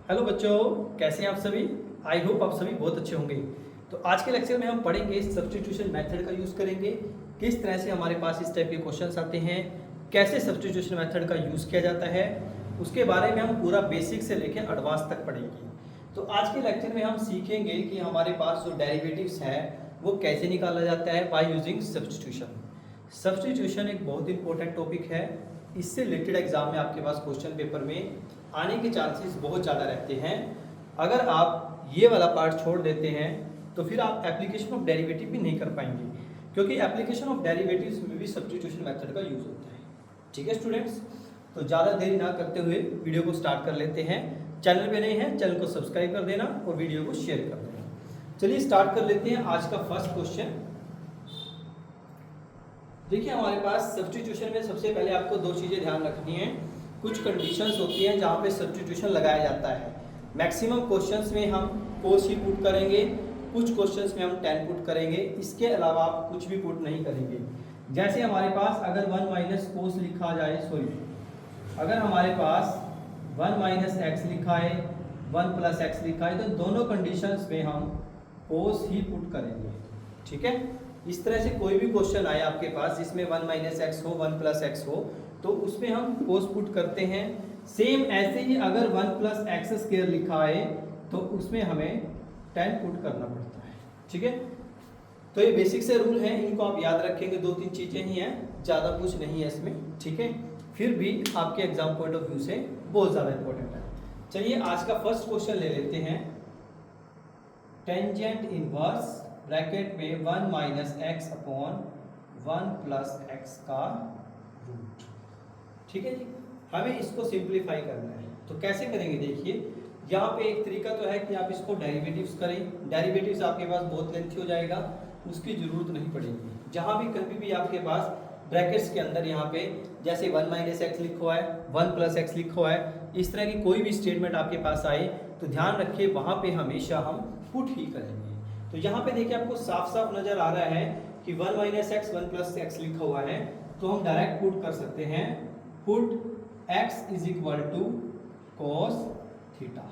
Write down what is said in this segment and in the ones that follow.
Hello बच्चों, कैसे हैं आप सभी। आई होप आप सभी बहुत अच्छे होंगे। तो आज के लेक्चर में हम पढ़ेंगे सब्स्टिट्यूशन मेथड का यूज़ करेंगे, किस तरह से हमारे पास इस टाइप के क्वेश्चंस आते हैं, कैसे सब्स्टिट्यूशन मेथड का यूज़ किया जाता है, उसके बारे में हम पूरा बेसिक से लेकर एडवांस तक पढ़ेंगे। तो आज के लेक्चर में हम सीखेंगे कि हमारे पास जो डेरिवेटिव्स है वो कैसे निकाला जाता है बाय यूजिंग सब्स्टिट्यूशन। सब्स्टिट्यूशन एक बहुत इंपॉर्टेंट टॉपिक है, इससे रिलेटेड एग्जाम में आपके पास क्वेश्चन पेपर में आने के चांसेस बहुत ज़्यादा रहते हैं। अगर आप ये वाला पार्ट छोड़ देते हैं तो फिर आप एप्लीकेशन ऑफ डेरिवेटिव भी नहीं कर पाएंगे, क्योंकि एप्लीकेशन ऑफ डेरिवेटिव्स में भी सब्स्टिट्यूशन मेथड का यूज़ होता है। ठीक है स्टूडेंट्स, तो ज़्यादा देरी ना करते हुए वीडियो को स्टार्ट कर लेते हैं। चैनल पे नए हैं, चैनल को सब्सक्राइब कर देना और वीडियो को शेयर कर देना। चलिए स्टार्ट कर लेते हैं आज का फर्स्ट क्वेश्चन। देखिए हमारे पास सब्स्टिट्यूशन में सबसे पहले आपको दो चीज़ें ध्यान रखनी है। कुछ कंडीशंस होती हैं जहाँ पे सब्स्टिट्यूशन लगाया जाता है। मैक्सिमम क्वेश्चंस में हम कोस ही पुट करेंगे, कुछ क्वेश्चंस में हम 10 पुट करेंगे, इसके अलावा आप कुछ भी पुट नहीं करेंगे। जैसे हमारे पास अगर 1 माइनस कोस लिखा जाए, अगर हमारे पास 1 माइनस एक्स लिखा है, 1 प्लस एक्स लिखा है, तो दोनों कंडीशंस में हम कोस ही पुट करेंगे। ठीक है, इस तरह से कोई भी क्वेश्चन आए आपके पास जिसमें 1 माइनस एक्स हो, 1 प्लस एक्स हो, तो उसमें हम कोस पुट करते हैं। सेम ऐसे ही अगर 1 प्लस एक्स स्क्वायर लिखा है तो उसमें हमें 10 पुट करना पड़ता है। ठीक है, तो ये बेसिक से रूल है, इनको आप याद रखेंगे। 2-3 चीज़ें ही हैं, ज़्यादा कुछ नहीं है इसमें। ठीक है, फिर भी आपके एग्जाम पॉइंट ऑफ व्यू से बहुत ज़्यादा इंपॉर्टेंट है। चलिए आज का फर्स्ट क्वेश्चन ले लेते हैं। टेंजेंट इनवर्स ब्रैकेट में 1 minus X upon 1 plus x का रूट। ठीक है जी, हमें इसको सिंप्लीफाई करना है। तो कैसे करेंगे, देखिए यहाँ पे एक तरीका तो है कि आप इसको डेरिवेटिव्स करें। डेरिवेटिव्स आपके पास बहुत लेंथी हो जाएगा, उसकी ज़रूरत नहीं पड़ेगी। जहाँ भी कभी भी आपके पास ब्रैकेट्स के अंदर यहाँ पे जैसे 1 माइनस एक्स लिखा हुआ है, 1 प्लस एक्स लिखा हुआ है, इस तरह की कोई भी स्टेटमेंट आपके पास आए तो ध्यान रखिए वहाँ पे हमेशा हम पुट ही करेंगे। तो यहाँ पे देखिए आपको साफ साफ नज़र आ रहा है कि 1 माइनस एक्स 1 प्लस एक्स लिखा हुआ है, तो हम डायरेक्ट पुट कर सकते हैं। Put x is equal to cos theta.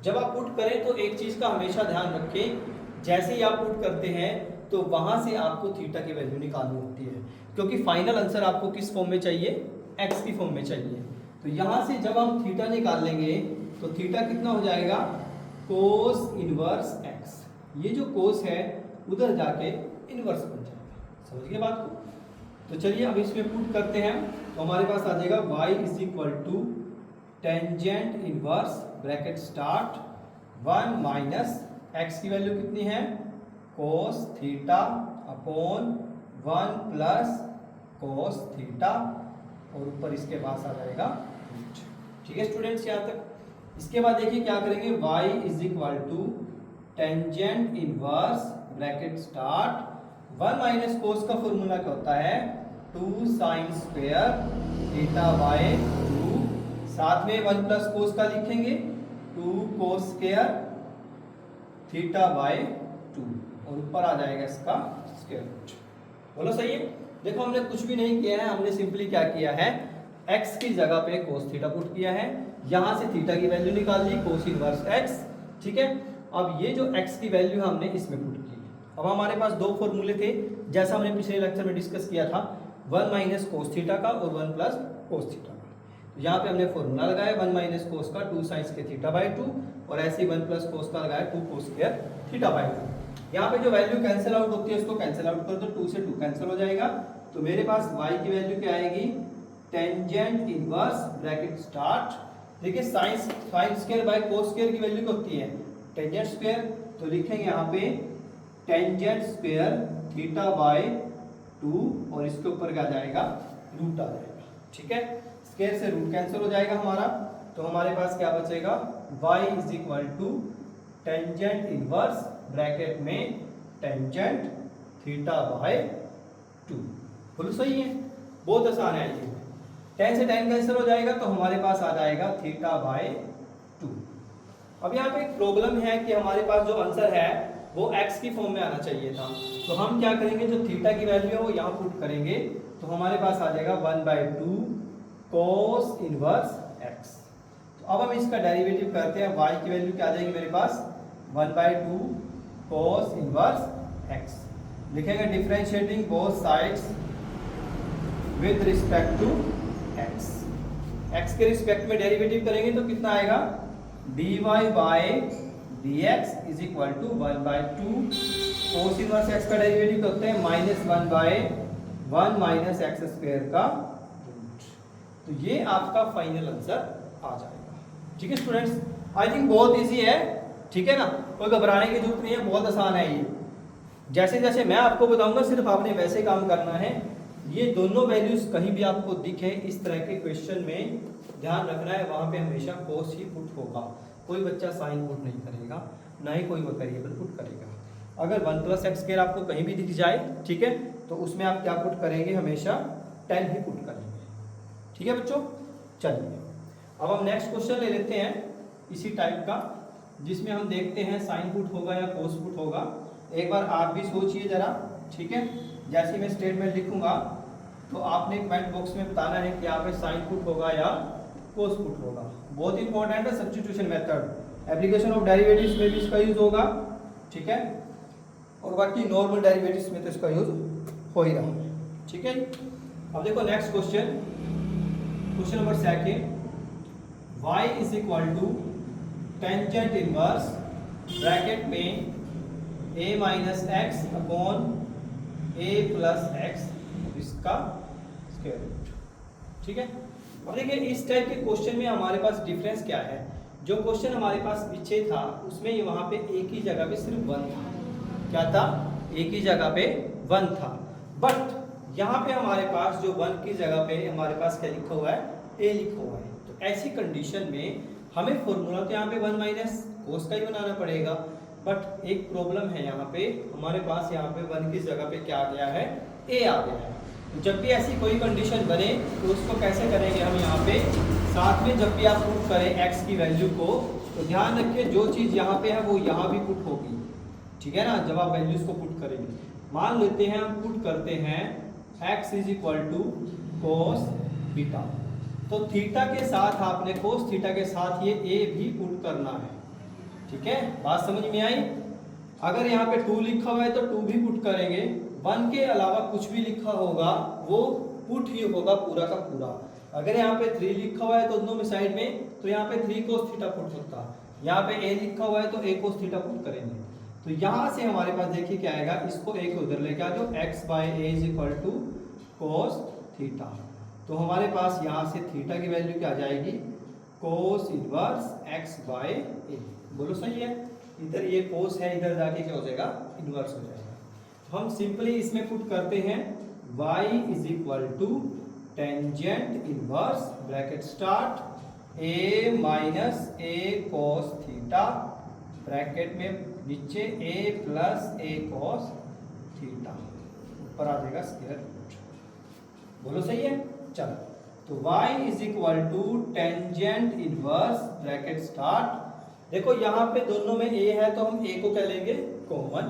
जब आप पुट करें तो एक चीज़ का हमेशा ध्यान रखें, जैसे ही आप पुट करते हैं तो वहाँ से आपको थीटा की वैल्यू निकालनी होती है, क्योंकि फाइनल आंसर आपको किस फॉर्म में चाहिए, x की फॉर्म में चाहिए। तो यहाँ से जब हम थीटा निकाल लेंगे तो थीटा कितना हो जाएगा, कोस इनवर्स x। ये जो कोस है उधर जाके इनवर्स बन जाएगा। समझ गए बात को। तो चलिए अब इसमें पुट करते हैं, तो हमारे पास आ जाएगा y is equal to tangent inverse bracket start 1 minus X की वैल्यू कितनी है, cos theta upon 1 plus cos theta, और ऊपर इसके पास आ जाएगा रूट। ठीक है स्टूडेंट्स, यहाँ तक। इसके बाद देखिए क्या करेंगे, y is equal to tangent inverse bracket start 1 minus cos का फॉर्मूला क्या होता है, 2 साइन स्क्वायर थीटा बाय 2, साथ में 1 प्लस कोस का लिखेंगे 2 कोस स्क्वायर थीटा बाय 2, और ऊपर आ जाएगा इसका स्क्वायर रूट। बोलो सही है। देखो हमने कुछ भी नहीं किया है, हमने सिंपली क्या किया है, x की जगह पे कोस थीटा पुट किया है, यहाँ से थीटा की वैल्यू निकाल ली, कोस इनवर्स x। ठीक है, अब ये जो x की वैल्यू है हमने इसमें पुट की। अब हमारे पास दो फॉर्मूले थे, जैसा हमने पिछले लेक्चर में डिस्कस किया था, 1 माइनस कोस थीटा का और 1 प्लस कोस थीटा का। तो यहाँ पे हमने फॉर्मूला लगाया 1 माइनस कोस का 2 साइन स्क्वायर थीटा बाय 2, और ऐसे ही 1 प्लस कोस का लगाया 2 कोस स्क्वायर थीटा बाय 2। यहाँ पे जो वैल्यू कैंसिल आउट होती है उसको कैंसिल आउट कर दो, 2 से 2 कैंसिल हो जाएगा। तो मेरे पास y की वैल्यू क्या आएगी, टेंजेंट इनवर्स ब्रैकेट स्टार्ट। देखिए sine square by cos square की वैल्यू क्या होती है, टेंजेंट स्क्वायर। तो लिखेंगे यहाँ पे टेंजेंट स्क्वायर थीटा बाय 2, और इसके ऊपर क्या जाएगा, रूट आ जाएगा। ठीक है, स्क्वायर से रूट कैंसिल हो जाएगा हमारा, तो हमारे पास क्या बचेगा, y is equal to tangent inverse bracket में टेंजेंट थीटा बाय 2। बोलो सही है, बहुत आसान है ये। 10 से 10 कैंसिल हो जाएगा तो हमारे पास आ जाएगा थीटा बाय 2। अब यहाँ पे एक प्रॉब्लम है कि हमारे पास जो आंसर है वो x की फॉर्म में आना चाहिए था। तो हम क्या करेंगे, जो थीटा की वैल्यू है वो यहाँ पुट करेंगे, तो हमारे पास आ जाएगा 1/2 कोस इनवर्स x। तो अब हम इसका डेरिवेटिव करते हैं, y की वैल्यू क्या आ जाएगी मेरे पास 1/2 cos इनवर्स x। लिखेंगे differentiating both sides with respect to x। x के रिस्पेक्ट में डेरिवेटिव करेंगे तो कितना आएगा dy by dx is equal to 1/2 cos inverse x का डेरिवेटिव करते हैं -1/1 माइनस एक्स स्क्वायर का रूट। तो ये आपका फाइनल आंसर आ जाएगा। ठीक है स्टूडेंट्स, आई थिंक बहुत इजी है, ठीक है ना, कोई घबराने की जरूरत नहीं है, बहुत आसान है ये। जैसे जैसे मैं आपको बताऊंगा सिर्फ आपने वैसे काम करना है। ये दोनों वैल्यूज कहीं भी आपको दिखे इस तरह के क्वेश्चन में ध्यान रखना है, वहां पे हमेशा कोस ही पुट होगा, कोई बच्चा साइन पुट नहीं करेगा, ना ही कोई वेरिएबल पुट करेगा। अगर 1 + x स्क्वायर आपको कहीं भी दिख जाए, ठीक है, तो उसमें आप क्या पुट करेंगे, हमेशा 10 ही पुट करेंगे। ठीक है बच्चों, चलिए अब हम नेक्स्ट क्वेश्चन ले लेते हैं इसी टाइप का, जिसमें हम देखते हैं साइन पुट होगा या कोस पुट होगा। एक बार आप भी सोचिए जरा, ठीक है, जैसे मैं स्टेटमेंट लिखूंगा तो आपने कमेंट बॉक्स में बताना है कि यहाँ पे साइन पुट होगा या कोस पुट होगा। बहुत इंपॉर्टेंट है substitution method, application of derivatives में भी इसका यूज होगा, ठीक है, और बाकी नॉर्मल डेरिवेटिव्स में तो इसका यूज हो ही रहा है। ठीक है, अब देखो next question, question number 2, y is equal to tangent inverse bracket में a minus X upon a plus X इसका स्क्वायर रूट। ठीक है, अब देखिए इस टाइप के क्वेश्चन में हमारे पास डिफरेंस क्या है। जो क्वेश्चन हमारे पास पीछे था उसमें ये वहां पे एक ही जगह पे सिर्फ 1 था, क्या था, एक ही जगह पे 1 था, बट यहाँ पे हमारे पास जो 1 की जगह पे हमारे पास क्या लिखा हुआ है, a लिखा हुआ है। तो ऐसी कंडीशन में हमें फॉर्मूला तो यहाँ पे 1 माइनस कोस का ही बनाना पड़ेगा, बट एक प्रॉब्लम है यहाँ पे, हमारे पास यहाँ पे 1 की जगह पे क्या आ गया है, a आ गया है। तो जब भी ऐसी कोई कंडीशन बने तो उसको कैसे करेंगे हम, यहाँ पे साथ में जब भी आप पुट करें x की वैल्यू को, तो ध्यान रखिए जो चीज़ यहाँ पे है वो यहाँ भी पुट होगी। ठीक है ना, जब आप वैल्यूज को पुट करेंगे, मान लेते हैं हम पुट करते हैं x is equal to cos theta, तो थीटा के साथ आपने कोस थीटा के साथ ये a भी पुट करना है। ठीक है, बात समझ में आई। अगर यहाँ पे 2 लिखा हुआ है तो 2 भी पुट करेंगे, 1 के अलावा कुछ भी लिखा होगा वो पुट ही होगा पूरा का पूरा। अगर यहाँ पे 3 लिखा हुआ है तो दोनों में साइड में, तो यहाँ पे 3 कोस थीटा पुट होता है, यहाँ पे a लिखा हुआ है तो a कोस थीटा पुट करेंगे। तो यहाँ से हमारे पास देखिए क्या आएगा, इसको a को उधर लेके आ जाओ, x by a is equal to cos theta. तो हमारे पास यहाँ से थीटा की वैल्यू क्या आ जाएगी, cos inverse x by a। बोलो सही है, इधर ये कोस है, इधर जाके क्या हो जाएगा, इनवर्स हो जाएगा। तो हम सिंपली इसमें पुट करते हैं y is equal to tangent inverse bracket start a minus a cos theta bracket में नीचे a plus a cos theta, ऊपर आ जाएगा स्क्वायर रूट। बोलो सही है, चलो तो y is equal to tangent inverse bracket start. देखो यहाँ पे दोनों में a है तो हम a को क्या लेंगे, कॉमन,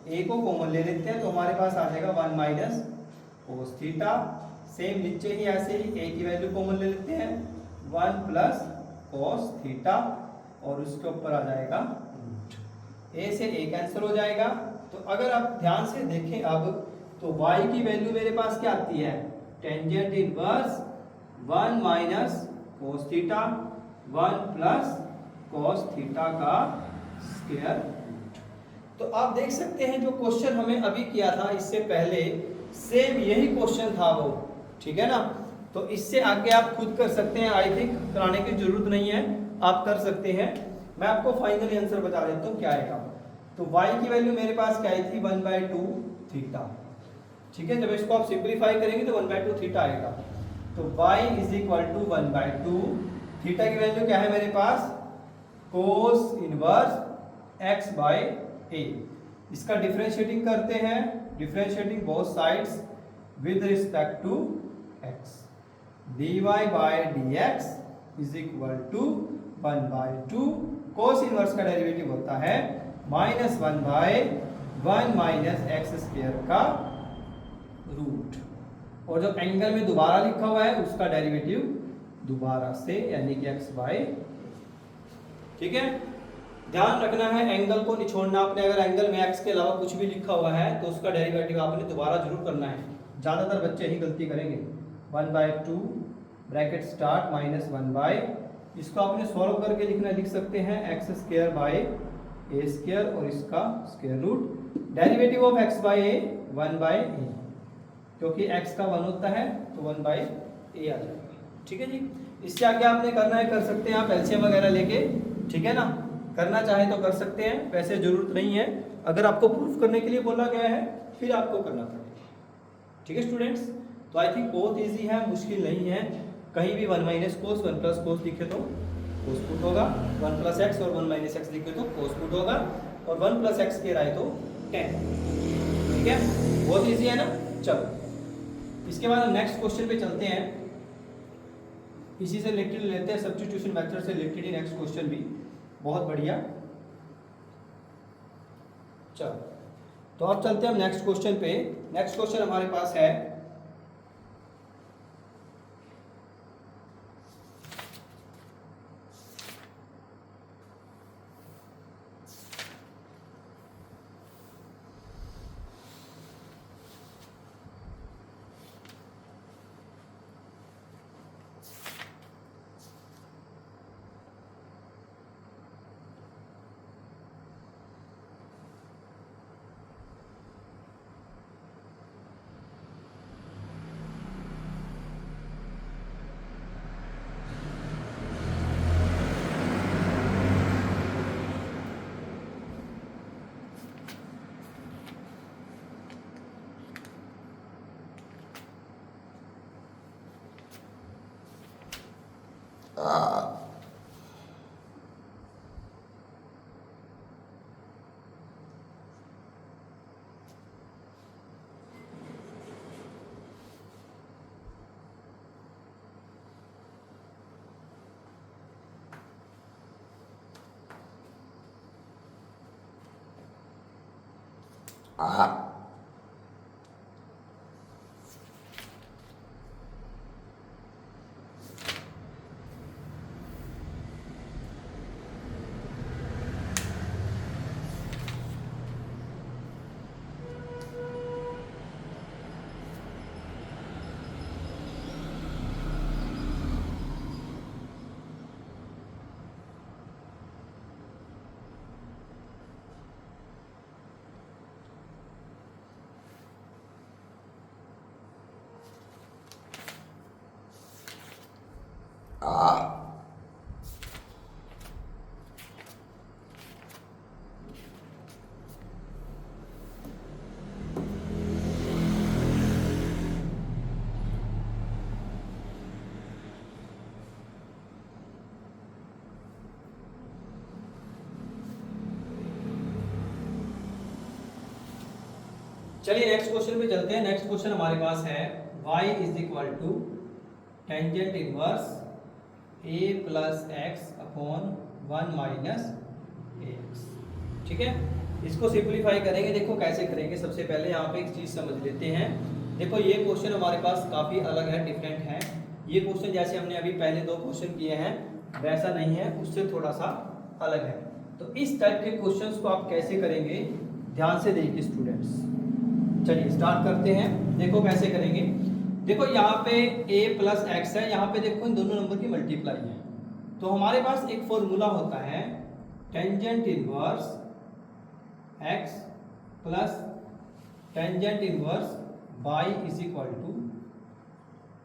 a को कॉमन ले लेते हैं, तो हमारे पास आ जाएगा 1 माइनस कोस थीटा। सेम नीचे ही ऐसे ही a की वैल्यू कॉमन ले लेते हैं, 1 प्लस कोस थीटा, और उसके ऊपर आ जाएगा रूट, a से a कैंसिल हो जाएगा। तो अगर आप ध्यान से देखें अब, तो y की वैल्यू मेरे पास क्या आती है, tangent inverse 1 minus cos theta 1 plus cos theta का स्क्वायर रूट। तो आप देख सकते हैं जो क्वेश्चन हमें अभी किया था इससे पहले सेम यही क्वेश्चन था वो, ठीक है ना। तो इससे आगे आप खुद कर सकते हैं, आई थिंक कराने की जरूरत नहीं है, आप कर सकते हैं। मैं आपको फाइनली आंसर बता देता हूँ क्या आएगा। तो y की वैल्यू मेरे पास क्या आई थी, 1/2 थीटा। ठीक है, जब इसको आप सिंप्लीफाई करेंगे तो 1/2 थीटा आएगा। तो y is equal to 1/2 theta की वैल्यू क्या है मेरे पास, cos inverse x by a। इसका डिफरेंशिएटिंग करते हैं, differentiating both sides with respect to x, dy by dx is equal to 1/2 cos inverse का डेरिवेटिव होता है -1/1 माइनस एक्स स्क्वायर का रूट, और जो एंगल में दोबारा लिखा हुआ है उसका डेरिवेटिव दोबारा से, यानी कि x बाय ठीक है, ध्यान रखना है एंगल को नहीं छोड़ना आपने। अगर एंगल में एक्स के अलावा कुछ भी लिखा हुआ है तो उसका डेरिवेटिव आपने दोबारा जरूर करना है। ज़्यादातर बच्चे यही गलती करेंगे। 1/2 ब्रैकेट स्टार्ट माइनस 1/, इसको आपने सॉल्व करके लिखना, लिख सकते हैं x² बाय a² और इसका square root. Derivative of x by a 1/a, क्योंकि x का 1 होता है तो 1/a आ जाएगा। ठीक है जी, इससे आगे आपने करना है, कर सकते हैं आप एलसीएम वगैरह लेके, ठीक है ना, करना चाहे तो कर सकते हैं, वैसे जरूरत नहीं है। अगर आपको प्रूफ करने के लिए बोला गया है फिर आपको करना पड़ेगा। ठीक है स्टूडेंट्स, तो आई थिंक बहुत इजी है, मुश्किल नहीं है। कहीं भी 1 माइनस कोस 1 प्लस कोस लिखे तो कोस पुट होगा, 1 प्लस एक्स और 1 माइनस एक्स लिखे तो कोस पुट होगा, और 1 प्लस एक्स के आए तो 10। ठीक है, बहुत इजी है ना। चलो इसके बाद हम नेक्स्ट क्वेश्चन पे चलते हैं। इसी से रिलेटेड लेते हैं, सब्स्टिट्यूशन मेथड से रिलेटेड ही नेक्स्ट क्वेश्चन भी बहुत बढ़िया। चलो तो अब चलते हैं हम नेक्स्ट क्वेश्चन पे। नेक्स्ट क्वेश्चन हमारे पास है चलिए नेक्स्ट क्वेश्चन पे चलते हैं। नेक्स्ट क्वेश्चन हमारे पास है y is equal to tangent inverse a plus X upon 1 minus X. ठीक है, इसको सिंप्लीफाई करेंगे। देखो कैसे करेंगे, सबसे पहले यहाँ पे एक चीज़ समझ लेते हैं। देखो ये क्वेश्चन हमारे पास काफ़ी अलग है, डिफरेंट है। ये क्वेश्चन जैसे हमने अभी पहले 2 क्वेश्चन किए हैं वैसा नहीं है, उससे थोड़ा सा अलग है। तो इस टाइप के क्वेश्चंस को आप कैसे करेंगे, ध्यान से देखिए स्टूडेंट्स। चलिए स्टार्ट करते हैं। देखो कैसे करेंगे। देखो यहाँ पे a प्लस एक्स है, यहाँ पे देखो इन दोनों नंबर की मल्टीप्लाई है। तो हमारे पास एक फॉर्मूला होता है tangent inverse x plus tangent inverse y is equal to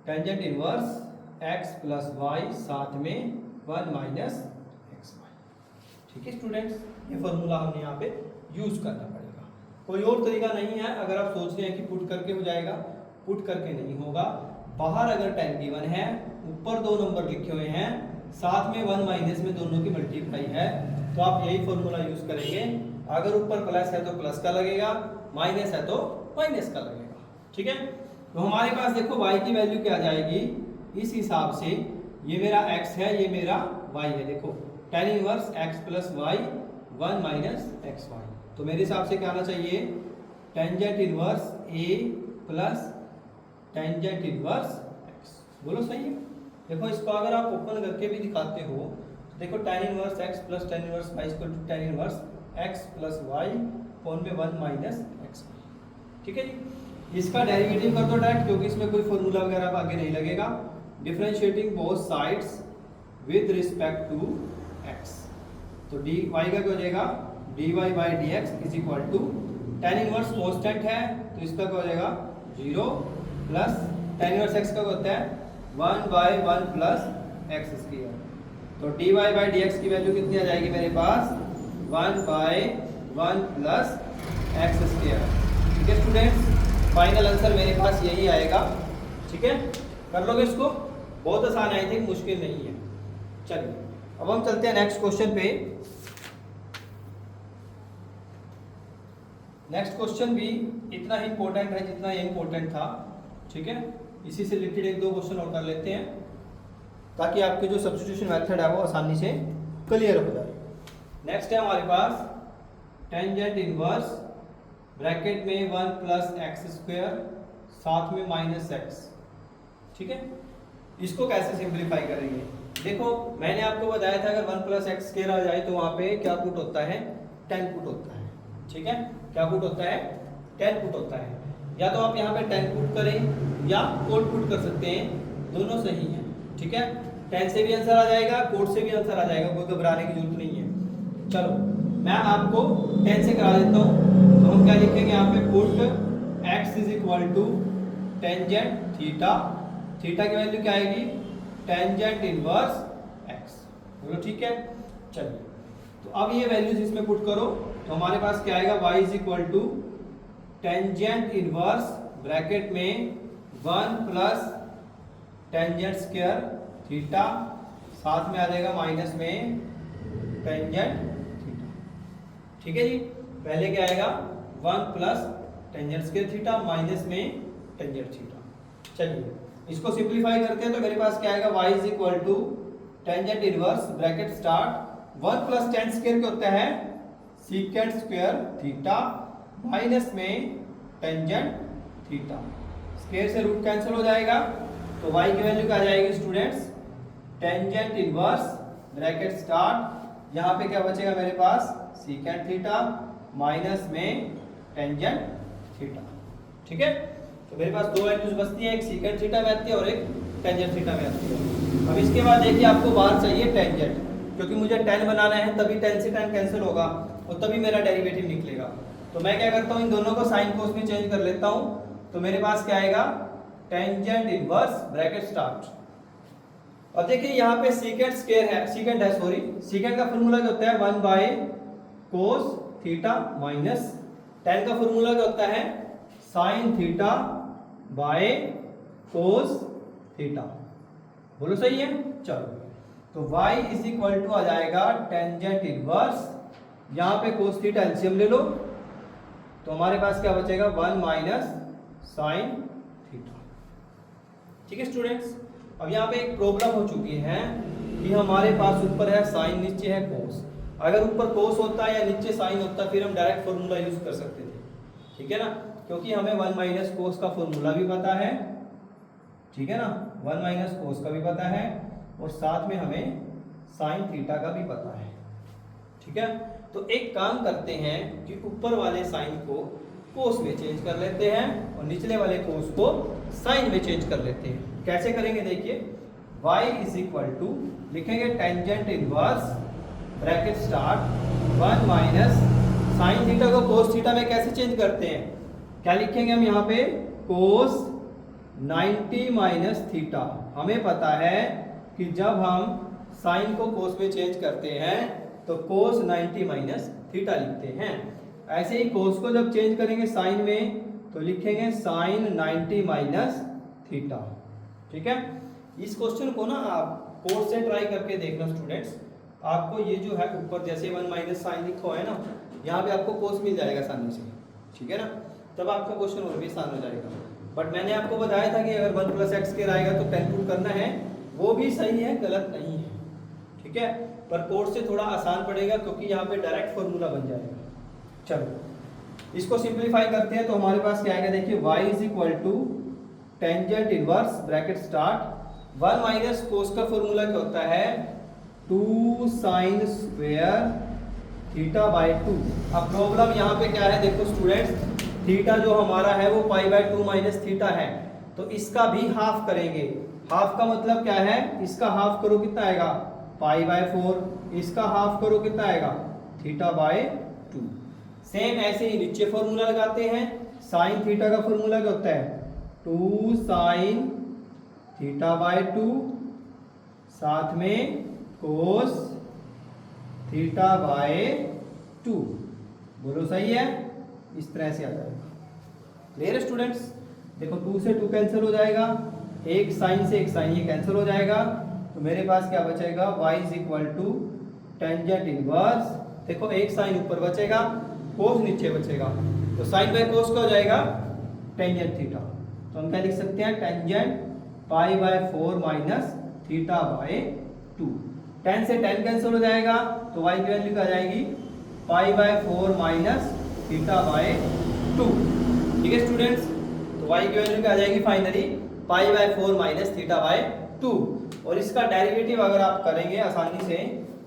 tangent inverse x plus y साथ में 1 माइनस एक्स वाई। ठीक है स्टूडेंट्स, ये फॉर्मूला हमने यहाँ पे यूज करना पड़ेगा, कोई और तरीका नहीं है। अगर आप सोच रहे हैं कि पुट करके हो जाएगा, पुट करके नहीं होगा। बाहर अगर tan गिवन है, ऊपर 2 नंबर लिखे हुए हैं, साथ में 1 माइनस में दोनों की मल्टीप्लाई है, तो आप यही फॉर्मूला यूज करेंगे। अगर ऊपर प्लस है तो प्लस का लगेगा, माइनस है तो माइनस का लगेगा। ठीक है, तो हमारे पास देखो y की वैल्यू क्या आ जाएगी, इस हिसाब से ये मेरा x है, ये मेरा y है। देखो tan inverse x plus y 1 minus x y, तो मेरे हिसाब से क्या आना चाहिए, tangent inverse a plus tangent inverse x। बोलो सही है। देखो इसको अगर आप ओपन करके भी दिखाते हो तो देखो tan inverse x plus tan inverse y equal to tan inverse x plus y upon में 1 माइनस x। ठीक है जी। इसका डेरिवेटिव कर दो डायरेक्ट, क्योंकि इसमें कोई फॉर्मूला वगैरह आगे नहीं लगेगा। Differentiating both sides with respect to x, तो dy का क्या हो जाएगा, dy by dx is equal to tan inverse constant है तो इसका क्या हो जाएगा 0 प्लस tan इनवर्स x का होता है 1 बाई 1 प्लस एक्स स्क्वायर। तो dy बाई dx की वैल्यू कितनी आ जाएगी मेरे पास 1 बाई 1 प्लस एक्स स्क्वायर। ठीक है स्टूडेंट्स, फाइनल आंसर मेरे पास यही आएगा। ठीक है, कर लोगे इसको, बहुत आसान आई थी, मुश्किल नहीं है। चलिए अब हम चलते हैं नेक्स्ट क्वेश्चन पे। नेक्स्ट क्वेश्चन भी इतना ही इंपॉर्टेंट है जितना ये इंपॉर्टेंट था। ठीक है, इसी से रिलेटेड एक दो क्वेश्चन और कर लेते हैं ताकि आपके जो सब्स्टिट्यूशन मेथड है वो आसानी से क्लियर हो जाए। नेक्स्ट है हमारे पास टेंजेंट इनवर्स ब्रैकेट में 1 प्लस एक्स स्क्वायर साथ में माइनस एक्स। ठीक है, इसको कैसे सिंप्लीफाई करेंगे। देखो मैंने आपको बताया था अगर 1 प्लस एक्स स्क्वायर आ जाए तो वहाँ पे क्या पुट होता है, 10 पुट होता है। ठीक है, क्या पुट होता है, 10 पुट होता है। या तो आप यहाँ पे 10 पुट करें या कोड पुट कर सकते हैं, दोनों सही है। ठीक है, 10 से भी आंसर आ जाएगा, कोड से भी आंसर आ जाएगा, कोई घबराने की जरूरत नहीं है। चलो मैं आपको 10 से करा देता हूँ। तो हम क्या लिखेंगे यहाँ पे, put x is equal to tangent theta, theta की वैल्यू क्या आएगी, टेंजेंट इनवर्स x। बोलो ठीक है। चलिए तो अब ये वैल्यूज इसमें पुट करो तो हमारे पास क्या आएगा, y is equal to tangent inverse bracket में 1 प्लस टेंजेंट स्क्वायर थीटा साथ में आ जाएगा माइनस में टेंजेंट थीटा। ठीक है जी, पहले क्या आएगा 1 plus tangent square theta minus में टेंजेंट थीटा। चलिए इसको सिंप्लीफाई करते हैं तो मेरे पास क्या आएगा, y is equal to tangent inverse bracket start 1 plus tan square क्या होता है, सीकेंट स्क्वायर थीटा माइनस में टेंजेंट थीटा। स्क्वायर से रूट कैंसिल हो जाएगा तो y की वैल्यू क्या आ जाएगी students, tangent inverse bracket start, यहाँ पे क्या बचेगा मेरे पास, सीकेंट थीटा माइनस में टेंजेंट थीटा। ठीक है, तो मेरे पास दो वैल्यूज बचती हैं, एक सीकेंट थीटा में आती है और एक टेंजेंट थीटा में आती है। अब इसके बाद देखिए आपको बाहर चाहिए टेंजेंट, क्योंकि मुझे 10 बनाना है, तभी 10 से 10 कैंसिल होगा और तभी मेरा डेरिवेटिव निकलेगा। तो मैं क्या करता हूँ, इन दोनों को साइन कोस में चेंज कर लेता हूँ। तो मेरे पास क्या आएगा, टेंजेंट इनवर्स ब्रैकेट स्टार्ट। अब देखिए यहाँ पे सीकेंट स्क्वायर है, सीकेंट है सॉरी, सीकेंट का फॉर्मूला क्या होता है 1 by cos theta minus ten का फॉर्मूला क्या होता है sine theta by cos theta. बोलो सही है। चलो तो y इज इक्वल टू आ जाएगा टेंजेंट इनवर्स, यहाँ पे कोस थीटा एलसीएम ले लो तो हमारे पास क्या बचेगा 1 माइनस साइन थीटा। ठीक है स्टूडेंट्स, अब यहाँ पे एक प्रॉब्लम हो चुकी है कि हमारे पास ऊपर है साइन, नीचे है कोस। अगर ऊपर कोस होता या नीचे साइन होता फिर हम डायरेक्ट फॉर्मूला यूज कर सकते थे। ठीक है ना, क्योंकि हमें 1 माइनस कोस का फॉर्मूला भी पता है। ठीक है ना, 1 माइनस कोस का भी पता है और साथ में हमें साइन थीटा का भी पता है। ठीक है, तो एक काम करते हैं कि ऊपर वाले साइन को कोस में चेंज कर लेते हैं और निचले वाले कोस को साइन में चेंज कर लेते हैं। कैसे करेंगे देखिए, y इज इक्वल टू लिखेंगे tangent inverse bracket start 1 minus sine theta को कोस थीटा में कैसे चेंज करते हैं, क्या लिखेंगे हम यहाँ पे, कोस 90 माइनस थीटा। हमें पता है कि जब हम साइन को कोस में चेंज करते हैं तो कोस 90 माइनस थीटा लिखते हैं। ऐसे ही कोस को जब चेंज करेंगे साइन में तो लिखेंगे साइन 90 माइनस थीटा। ठीक है, इस क्वेश्चन को ना आप कोड से ट्राई करके देखना स्टूडेंट्स, आपको ये जो है ऊपर जैसे 1 माइनस साइन लिखा है ना, यहाँ पे आपको कोस मिल जाएगा आसानी से। ठीक है ना, तब आपका क्वेश्चन और भी आसान हो जाएगा। बट मैंने आपको बताया था कि अगर 1 प्लस एक्स के आएगा तो 10 पुट करना है, वो भी सही है, गलत नहीं है। ठीक है, पर कोड से थोड़ा आसान पड़ेगा क्योंकि यहाँ पे डायरेक्ट फॉर्मूला बन जाएगा। चलो इसको सिंप्लीफाई करते हैं तो हमारे पास क्या आएगा, देखिए y is equal to tangent inverse bracket start 1 minus cos का फॉर्मूला क्या होता है 2 साइन स्क्वायर थीटा बाय 2। अब प्रॉब्लम यहाँ पे क्या है, देखो स्टूडेंट्स, थीटा जो हमारा है वो पाई बाय 2 माइनस थीटा है, तो इसका भी हाफ करेंगे। हाफ का मतलब क्या है, इसका हाफ करो कितना आएगा, पाई बाय 4, इसका हाफ करो कितना आएगा, थीटा बाय 2। सेम ऐसे ही नीचे फॉर्मूला लगाते हैं, साइन थीटा का फॉर्मूला क्या होता है, 2 साइन थीटा बाय 2, साथ में कोस थीटा बाय 2। बोलो सही है, इस तरह से आ जाएगा। क्लियर है स्टूडेंट्स? देखो 2 से 2 कैंसिल हो जाएगा, एक साइन से एक साइन ये कैंसिल हो जाएगा, तो मेरे पास क्या बचेगा, y is equal to tangent inverse, देखो एक साइन ऊपर बचेगा, कोस नीचे बचेगा, तो साइन बाय कोस क्या हो जाएगा, टेंजेंट थीटा। तो हम क्या लिख सकते हैं, tangent pi by 4 minus theta by 2। 10 से 10 कैंसिल हो जाएगा, तो y की वैल्यू क्या आ जाएगी, pi by 4 minus theta by 2। ठीक है स्टूडेंट्स, तो y की वैल्यू क्या आ जाएगी finally, pi by 4 minus theta by 2। और इसका डेरिवेटिव अगर आप करेंगे आसानी से,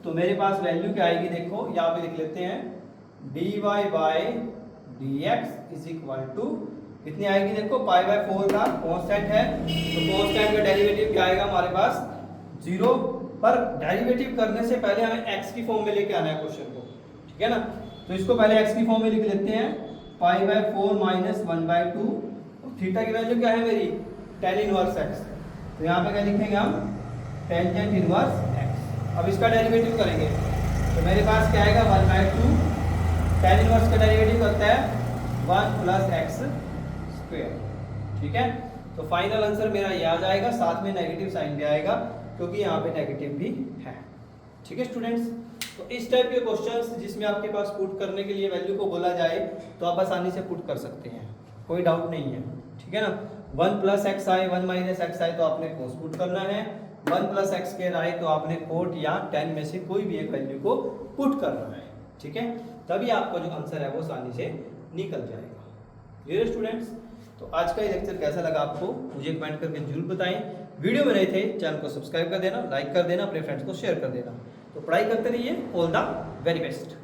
तो मेरे पास वैल्यू क्या आएगी, देखो यहाँ पे लिख लेते हैं, dy by dx is equal to कितनी आएगी, देखो पाई बाय 4 का कांस्टेंट है, तो कांस्टेंट का डेरिवेटिव क्या आएगा हमारे पास 0। पर डेरिवेटिव करने से पहले हमें x की फॉर्म में लेके आना है क्वेश्चन को, ठीक है ना। तो इसको पहले x की फॉर्म में लिख लेते हैं, पाई बाय 4 माइनस 1/2, और थीटा की वैल्यू क्या है मेरी, tan इनवर्स x, तो यहाँ पे क्या लिखेंगे हम, टेंजेंट इनवर्स x। अब इसका डेरिवेटिव करेंगे, तो मेरे पास क्या आएगा 1/2, tan इनवर्स का डेरिवेटिव करता है 1 प्लस एक्स स्क्वायर। ठीक है, तो फाइनल आंसर मेरा ये आ जाएगा, साथ में नेगेटिव साइन भी आएगा क्योंकि यहाँ पे नेगेटिव भी है। ठीक है स्टूडेंट्स, तो इस टाइप के क्वेश्चंस जिसमें आपके पास पुट करने के लिए वैल्यू को बोला जाए तो आप आसानी से पुट कर सकते हैं, कोई डाउट नहीं है। ठीक है ना, 1 प्लस एक्स आए 1 माइनस एक्स आए तो आपने कोस पुट करना है, 1 प्लस एक्स स्क्वायर आए तो आपने कोट या tan में से कोई भी एक वैल्यू को पुट करना है। ठीक है, तभी आपका जो आंसर है वो आसानी से निकल जाएगा। क्लियर स्टूडेंट्स, तो आज का ये लेक्चर कैसा लगा आपको मुझे कमेंट करके जरूर बताएं। वीडियो में नए थे चैनल को सब्सक्राइब कर देना, लाइक कर देना, अपने फ्रेंड्स को शेयर कर देना। तो पढ़ाई करते रहिए, ऑल द वेरी बेस्ट।